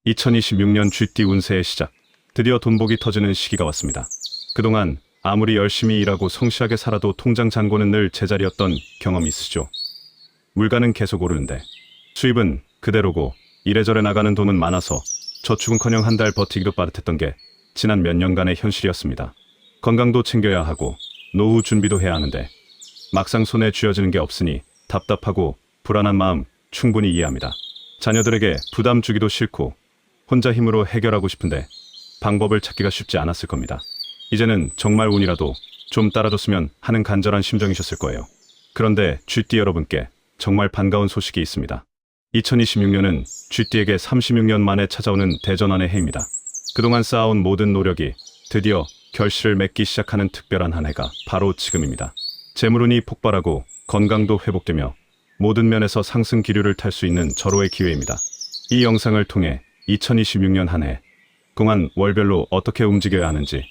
2026년 쥐띠 운세의 시작. 드디어 돈복이 터지는 시기가 왔습니다. 그동안 아무리 열심히 일하고 성실하게 살아도 통장 잔고는 늘 제자리였던 경험이 있으시죠? 물가는 계속 오르는데 수입은 그대로고 이래저래 나가는 돈은 많아서 저축은커녕 한 달 버티기도 빠듯했던 게 지난 몇 년간의 현실이었습니다. 건강도 챙겨야 하고 노후 준비도 해야 하는데 막상 손에 쥐어지는 게 없으니 답답하고 불안한 마음 충분히 이해합니다. 자녀들에게 부담 주기도 싫고 혼자 힘으로 해결하고 싶은데 방법을 찾기가 쉽지 않았을 겁니다. 이제는 정말 운이라도 좀 따라줬으면 하는 간절한 심정이셨을 거예요. 그런데 쥐띠 여러분께 정말 반가운 소식이 있습니다. 2026년은 쥐띠에게 36년 만에 찾아오는 대전환의 해입니다. 그동안 쌓아온 모든 노력이 드디어 결실을 맺기 시작하는 특별한 한 해가 바로 지금입니다. 재물운이 폭발하고 건강도 회복되며 모든 면에서 상승 기류를 탈 수 있는 절호의 기회입니다. 이 영상을 통해 2026년 한 해 동안 월별로 어떻게 움직여야 하는지,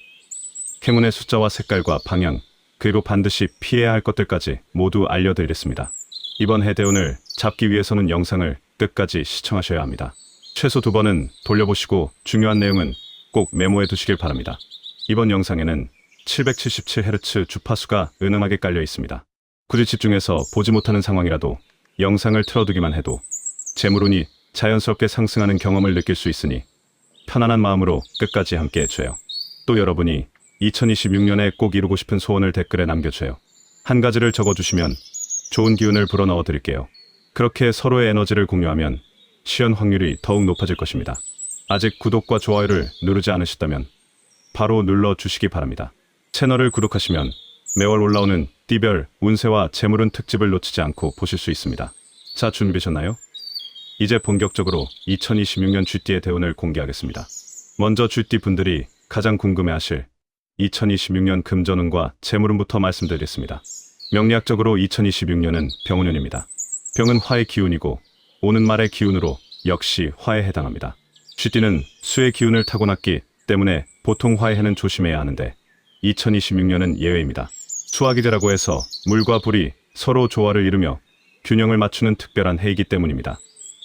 행운의 숫자와 색깔과 방향, 그리고 반드시 피해야 할 것들까지 모두 알려드리겠습니다. 이번 해 대운을 잡기 위해서는 영상을 끝까지 시청하셔야 합니다. 최소 2번은 돌려보시고 중요한 내용은 꼭 메모해 두시길 바랍니다. 이번 영상에는 777Hz 주파수가 은은하게 깔려 있습니다. 굳이 집중해서 보지 못하는 상황이라도 영상을 틀어두기만 해도 재물운이 자연스럽게 상승하는 경험을 느낄 수 있으니 편안한 마음으로 끝까지 함께 해줘요. 또 여러분이 2026년에 꼭 이루고 싶은 소원을 댓글에 남겨줘요. 한 가지를 적어주시면 좋은 기운을 불어넣어 드릴게요. 그렇게 서로의 에너지를 공유하면 실현 확률이 더욱 높아질 것입니다. 아직 구독과 좋아요를 누르지 않으셨다면 바로 눌러주시기 바랍니다. 채널을 구독하시면 매월 올라오는 띠별 운세와 재물운 특집을 놓치지 않고 보실 수 있습니다. 자, 준비되셨나요? 이제 본격적으로 2026년 쥐띠의 대운을 공개하겠습니다. 먼저 쥐띠 분들이 가장 궁금해하실 2026년 금전운과 재물운부터 말씀드리겠습니다. 명리학적으로 2026년은 병운년입니다. 병은 화의 기운이고 오는 말의 기운으로 역시 화에 해당합니다. 쥐띠는 수의 기운을 타고났기 때문에 보통 화의 해는 조심해야 하는데 2026년은 예외입니다. 수화기제라고 해서 물과 불이 서로 조화를 이루며 균형을 맞추는 특별한 해이기 때문입니다.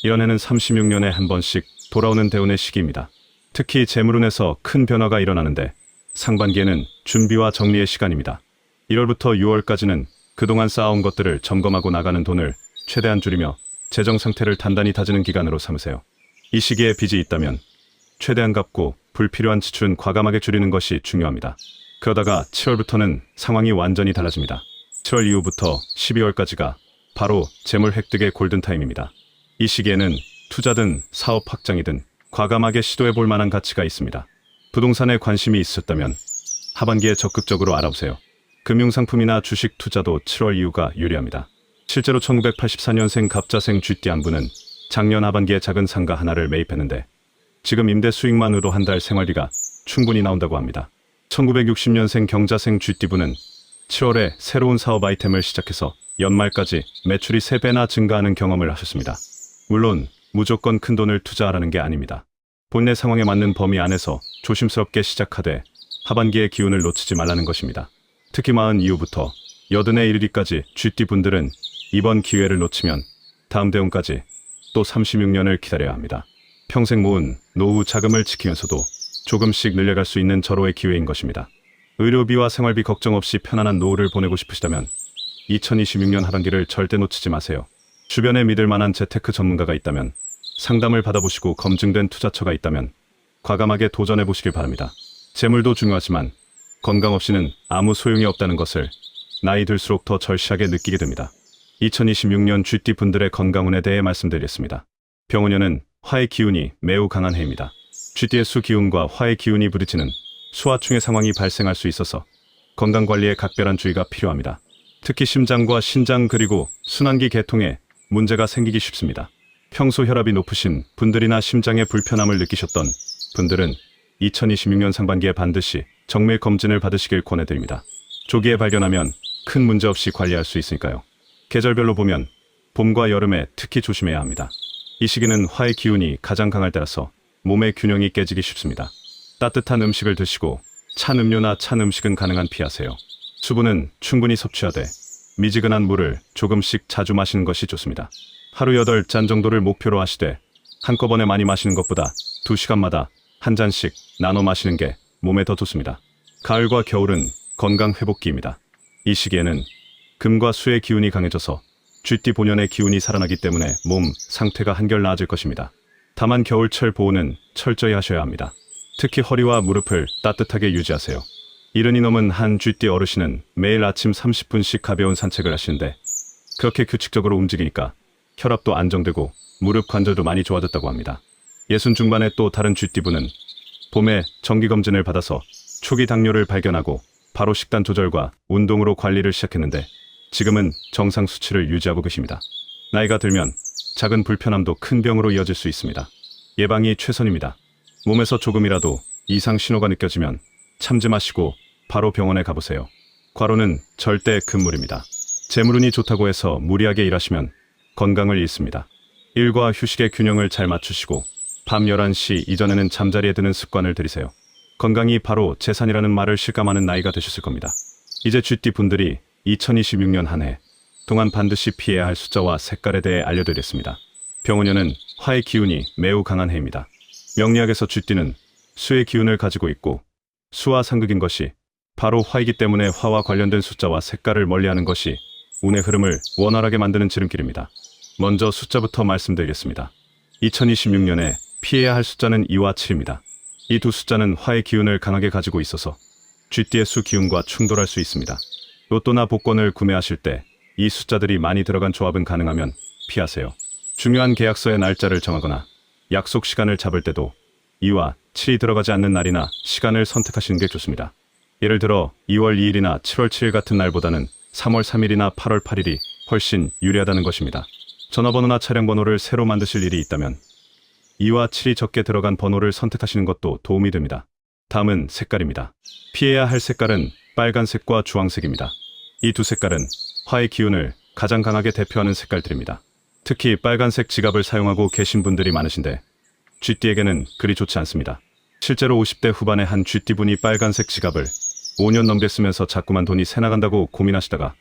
이런 해는 36년에 한 번씩 돌아오는 대운의 시기입니다. 특히 재물운에서 큰 변화가 일어나는데 상반기에는 준비와 정리의 시간입니다. 1월부터 6월까지는 그동안 쌓아온 것들을 점검하고 나가는 돈을 최대한 줄이며 재정 상태를 단단히 다지는 기간으로 삼으세요. 이 시기에 빚이 있다면 최대한 갚고 불필요한 지출은 과감하게 줄이는 것이 중요합니다. 그러다가 7월부터는 상황이 완전히 달라집니다. 7월 이후부터 12월까지가 바로 재물 획득의 골든타임입니다. 이 시기에는 투자든 사업 확장이든 과감하게 시도해볼 만한 가치가 있습니다. 부동산에 관심이 있으셨다면 하반기에 적극적으로 알아보세요. 금융상품이나 주식 투자도 7월 이후가 유리합니다. 실제로 1984년생 갑자생 쥐띠 안부는 작년 하반기에 작은 상가 하나를 매입했는데 지금 임대 수익만으로 한 달 생활비가 충분히 나온다고 합니다. 1960년생 경자생 쥐띠부는 7월에 새로운 사업 아이템을 시작해서 연말까지 매출이 3배나 증가하는 경험을 하셨습니다. 물론 무조건 큰 돈을 투자하라는 게 아닙니다. 본인의 상황에 맞는 범위 안에서 조심스럽게 시작하되 하반기의 기운을 놓치지 말라는 것입니다. 특히 40 이후부터 80에 이르기까지 쥐띠 분들은 이번 기회를 놓치면 다음 대운까지 또 36년을 기다려야 합니다. 평생 모은 노후 자금을 지키면서도 조금씩 늘려갈 수 있는 절호의 기회인 것입니다. 의료비와 생활비 걱정 없이 편안한 노후를 보내고 싶으시다면 2026년 하반기를 절대 놓치지 마세요. 주변에 믿을 만한 재테크 전문가가 있다면, 상담을 받아보시고 검증된 투자처가 있다면 과감하게 도전해보시길 바랍니다. 재물도 중요하지만 건강 없이는 아무 소용이 없다는 것을 나이 들수록 더 절실하게 느끼게 됩니다. 2026년 쥐띠 분들의 건강운에 대해 말씀드리겠습니다. 병운년은 화의 기운이 매우 강한 해입니다. 쥐띠의 수 기운과 화의 기운이 부딪히는 수화충의 상황이 발생할 수 있어서 건강관리에 각별한 주의가 필요합니다. 특히 심장과 신장 그리고 순환기 계통에 문제가 생기기 쉽습니다. 평소 혈압이 높으신 분들이나 심장에 불편함을 느끼셨던 분들은 2026년 상반기에 반드시 정밀 검진을 받으시길 권해드립니다. 조기에 발견하면 큰 문제 없이 관리할 수 있으니까요. 계절별로 보면 봄과 여름에 특히 조심해야 합니다. 이 시기는 화의 기운이 가장 강할 때라서 몸의 균형이 깨지기 쉽습니다. 따뜻한 음식을 드시고 찬 음료나 찬 음식은 가능한 피하세요. 수분은 충분히 섭취하되 미지근한 물을 조금씩 자주 마시는 것이 좋습니다. 하루 8잔 정도를 목표로 하시되 한꺼번에 많이 마시는 것보다 2시간마다 한 잔씩 나눠 마시는 게 몸에 더 좋습니다. 가을과 겨울은 건강 회복기입니다. 이 시기에는 금과 수의 기운이 강해져서 쥐띠 본연의 기운이 살아나기 때문에 몸 상태가 한결 나아질 것입니다. 다만 겨울철 보호는 철저히 하셔야 합니다. 특히 허리와 무릎을 따뜻하게 유지하세요. 70이 넘은 한 쥐띠 어르신은 매일 아침 30분씩 가벼운 산책을 하시는데 그렇게 규칙적으로 움직이니까 혈압도 안정되고 무릎 관절도 많이 좋아졌다고 합니다. 60 중반의 또 다른 쥐띠분은 봄에 정기검진을 받아서 초기 당뇨를 발견하고 바로 식단 조절과 운동으로 관리를 시작했는데 지금은 정상 수치를 유지하고 계십니다. 나이가 들면 작은 불편함도 큰 병으로 이어질 수 있습니다. 예방이 최선입니다. 몸에서 조금이라도 이상 신호가 느껴지면 참지 마시고 바로 병원에 가보세요. 과로는 절대 금물입니다. 재물운이 좋다고 해서 무리하게 일하시면 건강을 잃습니다. 일과 휴식의 균형을 잘 맞추시고 밤 11시 이전에는 잠자리에 드는 습관을 들이세요. 건강이 바로 재산이라는 말을 실감하는 나이가 되셨을 겁니다. 이제 쥐띠 분들이 2026년 한 해 동안 반드시 피해야 할 숫자와 색깔에 대해 알려드리겠습니다. 병원년은 화의 기운이 매우 강한 해입니다. 명리학에서 쥐띠는 수의 기운을 가지고 있고 수와 상극인 것이 바로 화이기 때문에 화와 관련된 숫자와 색깔을 멀리하는 것이 운의 흐름을 원활하게 만드는 지름길입니다. 먼저 숫자부터 말씀드리겠습니다. 2026년에 피해야 할 숫자는 2와 7입니다. 이 두 숫자는 화의 기운을 강하게 가지고 있어서 쥐띠의 수 기운과 충돌할 수 있습니다. 로또나 복권을 구매하실 때 이 숫자들이 많이 들어간 조합은 가능하면 피하세요. 중요한 계약서의 날짜를 정하거나 약속 시간을 잡을 때도 2와 7이 들어가지 않는 날이나 시간을 선택하시는 게 좋습니다. 예를 들어 2월 2일이나 7월 7일 같은 날보다는 3월 3일이나 8월 8일이 훨씬 유리하다는 것입니다. 전화번호나 차량 번호를 새로 만드실 일이 있다면 2와 7이 적게 들어간 번호를 선택하시는 것도 도움이 됩니다. 다음은 색깔입니다. 피해야 할 색깔은 빨간색과 주황색입니다. 이 두 색깔은 화의 기운을 가장 강하게 대표하는 색깔들입니다. 특히 빨간색 지갑을 사용하고 계신 분들이 많으신데 쥐띠에게는 그리 좋지 않습니다. 실제로 50대 후반의 한 쥐띠분이 빨간색 지갑을 5년 넘게 쓰면서 자꾸만 돈이 새나간다고 고민하시다가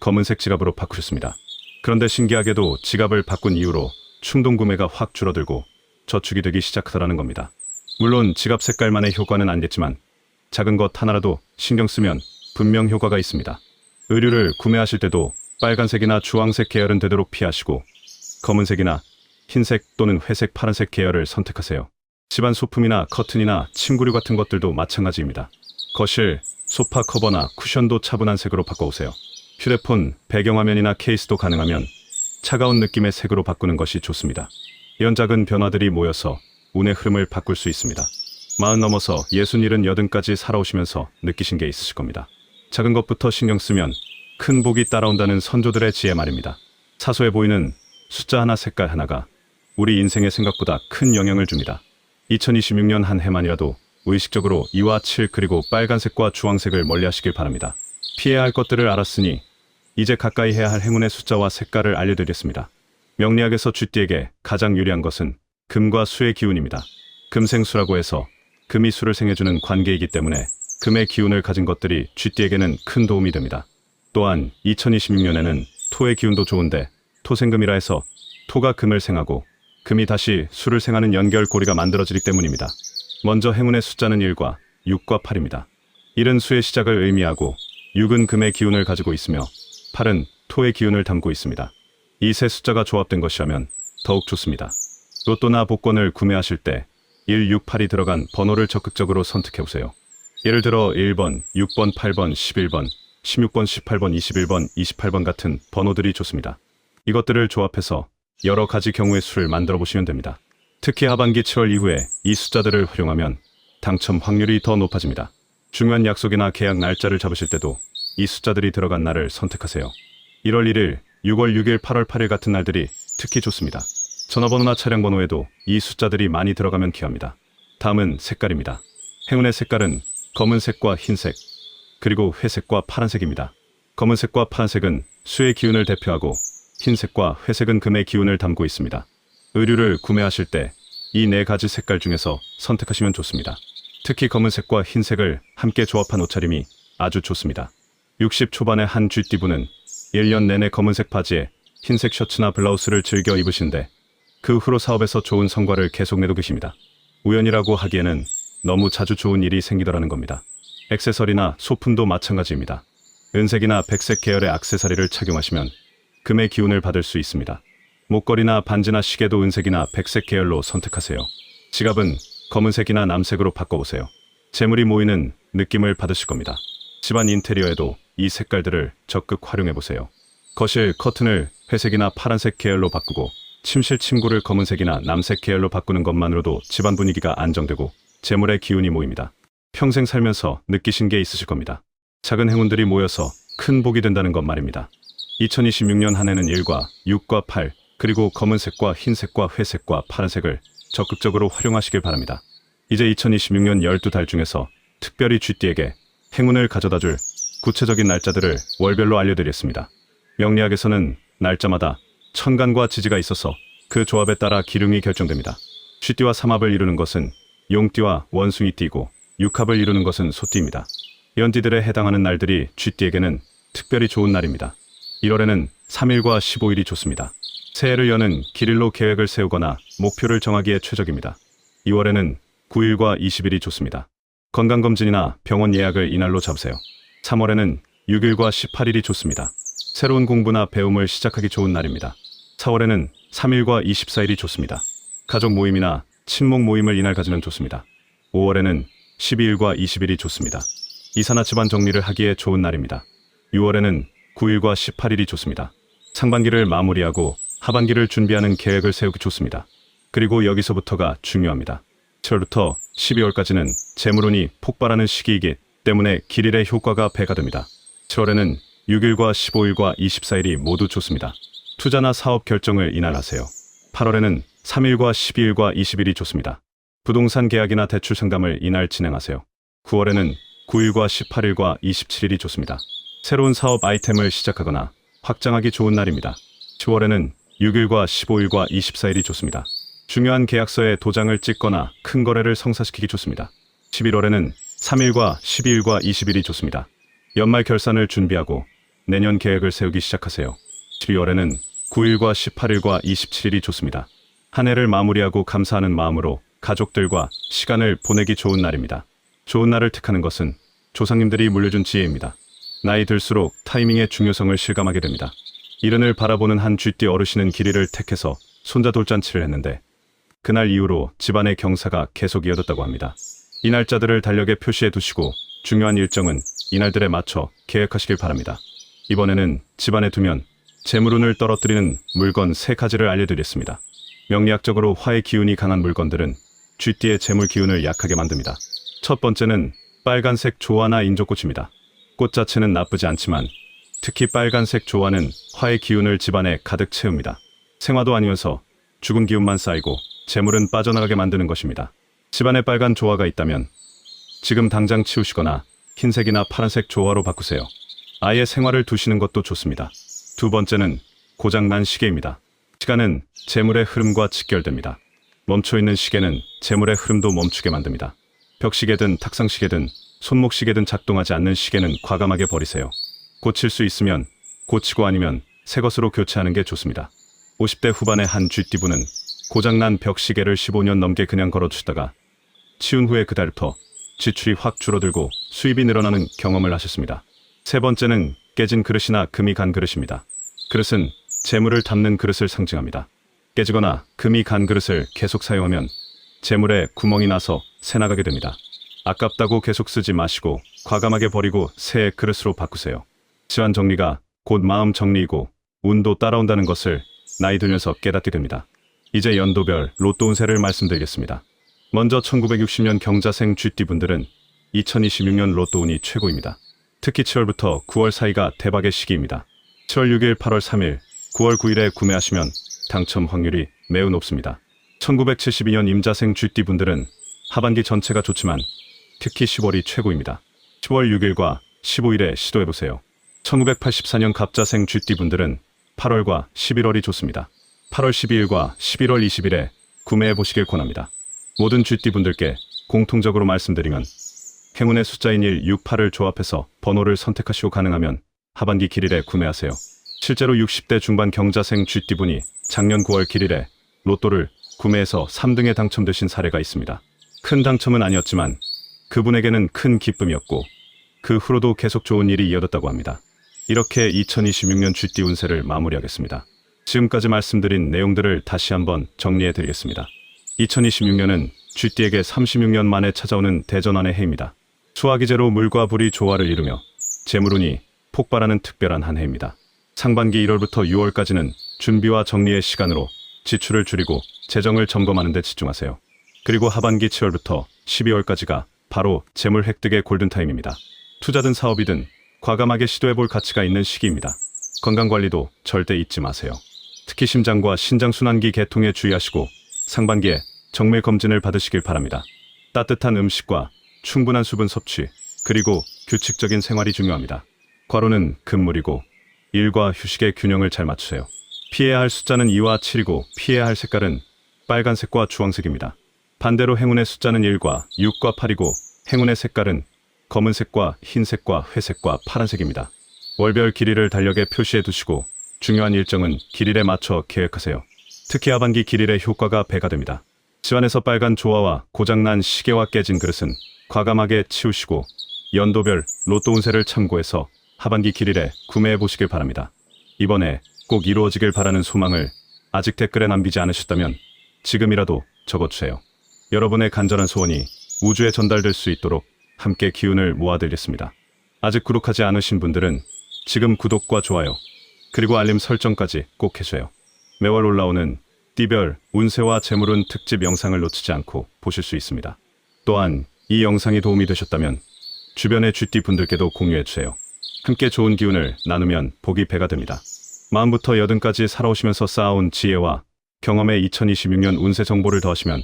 검은색 지갑으로 바꾸셨습니다. 그런데 신기하게도 지갑을 바꾼 이후로 충동 구매가 확 줄어들고 저축이 되기 시작하더라는 겁니다. 물론 지갑 색깔만의 효과는 아니겠지만 작은 것 하나라도 신경 쓰면 분명 효과가 있습니다. 의류를 구매하실 때도 빨간색이나 주황색 계열은 되도록 피하시고 검은색이나 흰색 또는 회색, 파란색 계열을 선택하세요. 집안 소품이나 커튼이나 침구류 같은 것들도 마찬가지입니다. 거실, 소파 커버나 쿠션도 차분한 색으로 바꿔오세요. 휴대폰, 배경화면이나 케이스도 가능하면 차가운 느낌의 색으로 바꾸는 것이 좋습니다. 이런 작은 변화들이 모여서 운의 흐름을 바꿀 수 있습니다. 40 넘어서 60, 70, 80까지 살아오시면서 느끼신 게 있으실 겁니다. 작은 것부터 신경 쓰면 큰 복이 따라온다는 선조들의 지혜 말입니다. 사소해 보이는 숫자 하나, 색깔 하나가 우리 인생에 생각보다 큰 영향을 줍니다. 2026년 한 해만이라도 의식적으로 2와 7 그리고 빨간색과 주황색을 멀리하시길 바랍니다. 피해야 할 것들을 알았으니 이제 가까이 해야 할 행운의 숫자와 색깔을 알려드리겠습니다. 명리학에서 쥐띠에게 가장 유리한 것은 금과 수의 기운입니다. 금생수라고 해서 금이 수를 생해주는 관계이기 때문에 금의 기운을 가진 것들이 쥐띠에게는 큰 도움이 됩니다. 또한 2026년에는 토의 기운도 좋은데 토생금이라 해서 토가 금을 생하고 금이 다시 수를 생하는 연결고리가 만들어지기 때문입니다. 먼저 행운의 숫자는 1과 6과 8입니다. 1은 수의 시작을 의미하고 6은 금의 기운을 가지고 있으며 8은 토의 기운을 담고 있습니다. 이 세 숫자가 조합된 것이라면 더욱 좋습니다. 로또나 복권을 구매하실 때 1, 6, 8이 들어간 번호를 적극적으로 선택해보세요. 예를 들어 1번, 6번, 8번, 11번, 16번, 18번, 21번, 28번 같은 번호들이 좋습니다. 이것들을 조합해서 여러 가지 경우의 수를 만들어 보시면 됩니다. 특히 하반기 7월 이후에 이 숫자들을 활용하면 당첨 확률이 더 높아집니다. 중요한 약속이나 계약 날짜를 잡으실 때도 이 숫자들이 들어간 날을 선택하세요. 1월 1일, 6월 6일, 8월 8일 같은 날들이 특히 좋습니다. 전화번호나 차량 번호에도 이 숫자들이 많이 들어가면 귀합니다. 다음은 색깔입니다. 행운의 색깔은 검은색과 흰색, 그리고 회색과 파란색입니다. 검은색과 파란색은 수의 기운을 대표하고 흰색과 회색은 금의 기운을 담고 있습니다. 의류를 구매하실 때 이 네 가지 색깔 중에서 선택하시면 좋습니다. 특히 검은색과 흰색을 함께 조합한 옷차림이 아주 좋습니다. 60 초반의 한 쥐띠분은 1년 내내 검은색 바지에 흰색 셔츠나 블라우스를 즐겨 입으신데 그 후로 사업에서 좋은 성과를 계속 내고 계십니다. 우연이라고 하기에는 너무 자주 좋은 일이 생기더라는 겁니다. 액세서리나 소품도 마찬가지입니다. 은색이나 백색 계열의 액세서리를 착용하시면 금의 기운을 받을 수 있습니다. 목걸이나 반지나 시계도 은색이나 백색 계열로 선택하세요. 지갑은 검은색이나 남색으로 바꿔보세요. 재물이 모이는 느낌을 받으실 겁니다. 집안 인테리어에도 이 색깔들을 적극 활용해보세요. 거실 커튼을 회색이나 파란색 계열로 바꾸고 침실 침구를 검은색이나 남색 계열로 바꾸는 것만으로도 집안 분위기가 안정되고 재물의 기운이 모입니다. 평생 살면서 느끼신 게 있으실 겁니다. 작은 행운들이 모여서 큰 복이 된다는 것 말입니다. 2026년 한 해는 1과 6과 8 그리고 검은색과 흰색과 회색과 파란색을 적극적으로 활용하시길 바랍니다. 이제 2026년 12달 중에서 특별히 쥐띠에게 행운을 가져다줄 구체적인 날짜들을 월별로 알려드리겠습니다. 명리학에서는 날짜마다 천간과 지지가 있어서 그 조합에 따라 기름이 결정됩니다. 쥐띠와 삼합을 이루는 것은 용띠와 원숭이띠이고 육합을 이루는 것은 소띠입니다. 연띠들에 해당하는 날들이 쥐띠에게는 특별히 좋은 날입니다. 1월에는 3일과 15일이 좋습니다. 새해를 여는 길일로 계획을 세우거나 목표를 정하기에 최적입니다. 2월에는 9일과 20일이 좋습니다. 건강검진이나 병원 예약을 이날로 잡으세요. 3월에는 6일과 18일이 좋습니다. 새로운 공부나 배움을 시작하기 좋은 날입니다. 4월에는 3일과 24일이 좋습니다. 가족 모임이나 친목 모임을 이날 가지면 좋습니다. 5월에는 12일과 20일이 좋습니다. 이사나 집안 정리를 하기에 좋은 날입니다. 6월에는 9일과 18일이 좋습니다. 상반기를 마무리하고 하반기를 준비하는 계획을 세우기 좋습니다. 그리고 여기서부터가 중요합니다. 7월부터 12월까지는 재물운이 폭발하는 시기이기 때문에 길일의 효과가 배가 됩니다. 7월에는 6일과 15일과 24일이 모두 좋습니다. 투자나 사업 결정을 이날 하세요. 8월에는 3일과 12일과 20일이 좋습니다. 부동산 계약이나 대출 상담을 이날 진행하세요. 9월에는 9일과 18일과 27일이 좋습니다. 새로운 사업 아이템을 시작하거나 확장하기 좋은 날입니다. 10월에는 6일과 15일과 24일이 좋습니다. 중요한 계약서에 도장을 찍거나 큰 거래를 성사시키기 좋습니다. 11월에는 3일과 12일과 20일이 좋습니다. 연말 결산을 준비하고 내년 계획을 세우기 시작하세요. 12월에는 9일과 18일과 27일이 좋습니다. 한 해를 마무리하고 감사하는 마음으로 가족들과 시간을 보내기 좋은 날입니다. 좋은 날을 택하는 것은 조상님들이 물려준 지혜입니다. 나이 들수록 타이밍의 중요성을 실감하게 됩니다. 이른을 바라보는 한 쥐띠 어르신은 길이를 택해서 손자 돌잔치를 했는데 그날 이후로 집안의 경사가 계속 이어졌다고 합니다. 이 날짜들을 달력에 표시해 두시고 중요한 일정은 이날들에 맞춰 계획하시길 바랍니다. 이번에는 집안에 두면 재물운을 떨어뜨리는 물건 3가지를 알려드리겠습니다. 명리학적으로 화의 기운이 강한 물건들은 쥐띠의 재물 기운을 약하게 만듭니다. 첫 번째는 빨간색 조화나 인조꽃입니다. 꽃 자체는 나쁘지 않지만 특히 빨간색 조화는 화의 기운을 집안에 가득 채웁니다. 생화도 아니면서 죽은 기운만 쌓이고 재물은 빠져나가게 만드는 것입니다. 집안에 빨간 조화가 있다면 지금 당장 치우시거나 흰색이나 파란색 조화로 바꾸세요. 아예 생화를 두시는 것도 좋습니다. 두 번째는 고장난 시계입니다. 시간은 재물의 흐름과 직결됩니다. 멈춰있는 시계는 재물의 흐름도 멈추게 만듭니다. 벽시계든 탁상시계든 손목시계든 작동하지 않는 시계는 과감하게 버리세요. 고칠 수 있으면 고치고 아니면 새 것으로 교체하는 게 좋습니다. 50대 후반의 한 쥐띠분은 고장난 벽시계를 15년 넘게 그냥 걸어두시다가 치운 후에 그달부터 지출이 확 줄어들고 수입이 늘어나는 경험을 하셨습니다. 세 번째는 깨진 그릇이나 금이 간 그릇입니다. 그릇은 재물을 담는 그릇을 상징합니다. 깨지거나 금이 간 그릇을 계속 사용하면 재물에 구멍이 나서 새 나가게 됩니다. 아깝다고 계속 쓰지 마시고 과감하게 버리고 새 그릇으로 바꾸세요. 집안 정리가 곧 마음 정리이고 운도 따라온다는 것을 나이 들면서 깨닫게 됩니다. 이제 연도별 로또 운세를 말씀드리겠습니다. 먼저 1960년 경자생 쥐띠분들은 2026년 로또 운이 최고입니다. 특히 7월부터 9월 사이가 대박의 시기입니다. 7월 6일, 8월 3일, 9월 9일에 구매하시면 당첨 확률이 매우 높습니다. 1972년 임자생 쥐띠분들은 하반기 전체가 좋지만 특히 10월이 최고입니다. 10월 6일과 15일에 시도해보세요. 1984년 갑자생 쥐띠분들은 8월과 11월이 좋습니다. 8월 12일과 11월 20일에 구매해보시길 권합니다. 모든 쥐띠분들께 공통적으로 말씀드리면 행운의 숫자인 1, 6, 8을 조합해서 번호를 선택하시고 가능하면 하반기 길일에 구매하세요. 실제로 60대 중반 경자생 쥐띠분이 작년 9월 길일에 로또를 구매해서 3등에 당첨되신 사례가 있습니다. 큰 당첨은 아니었지만 그분에게는 큰 기쁨이었고 그 후로도 계속 좋은 일이 이어졌다고 합니다. 이렇게 2026년 쥐띠 운세를 마무리하겠습니다. 지금까지 말씀드린 내용들을 다시 한번 정리해 드리겠습니다. 2026년은 쥐띠에게 36년 만에 찾아오는 대전환의 해입니다. 수화기제로 물과 불이 조화를 이루며 재물운이 폭발하는 특별한 한 해입니다. 상반기 1월부터 6월까지는 준비와 정리의 시간으로 지출을 줄이고 재정을 점검하는 데 집중하세요. 그리고 하반기 7월부터 12월까지가 바로 재물 획득의 골든타임입니다. 투자든 사업이든 과감하게 시도해볼 가치가 있는 시기입니다. 건강관리도 절대 잊지 마세요. 특히 심장과 신장순환기 개통에 주의하시고 상반기에 정밀 검진을 받으시길 바랍니다. 따뜻한 음식과 충분한 수분 섭취, 그리고 규칙적인 생활이 중요합니다. 과로는 금물이고 일과 휴식의 균형을 잘 맞추세요. 피해야 할 숫자는 2와 7이고 피해야 할 색깔은 빨간색과 주황색입니다. 반대로 행운의 숫자는 1과 6과 8이고 행운의 색깔은 검은색과 흰색과 회색과 파란색입니다. 월별 길이를 달력에 표시해 두시고 중요한 일정은 길일에 맞춰 계획하세요. 특히 하반기 길일의 효과가 배가 됩니다. 집안에서 빨간 조화와 고장난 시계와 깨진 그릇은 과감하게 치우시고 연도별 로또 운세를 참고해서 하반기 길일에 구매해 보시길 바랍니다. 이번에 꼭 이루어지길 바라는 소망을 아직 댓글에 남기지 않으셨다면 지금이라도 적어주세요. 여러분의 간절한 소원이 우주에 전달될 수 있도록 함께 기운을 모아드리겠습니다. 아직 구독하지 않으신 분들은 지금 구독과 좋아요 그리고 알림 설정까지 꼭 해주세요. 매월 올라오는 띠별 운세와 재물운 특집 영상을 놓치지 않고 보실 수 있습니다. 또한 이 영상이 도움이 되셨다면 주변의 쥐띠 분들께도 공유해주세요. 함께 좋은 기운을 나누면 복이 배가 됩니다. 마음부터 여든까지 살아오시면서 쌓아온 지혜와 경험에 2026년 운세 정보를 더하시면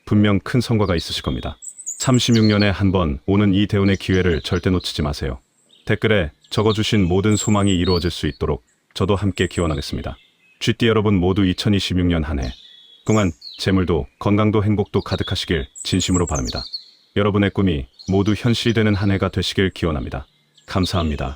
분명 큰 성과가 있으실 겁니다. 36년에 한 번 오는 이 대운의 기회를 절대 놓치지 마세요. 댓글에 적어주신 모든 소망이 이루어질 수 있도록 저도 함께 기원하겠습니다. 쥐띠 여러분 모두 2026년 한 해 동안 재물도 건강도 행복도 가득하시길 진심으로 바랍니다. 여러분의 꿈이 모두 현실이 되는 한 해가 되시길 기원합니다. 감사합니다.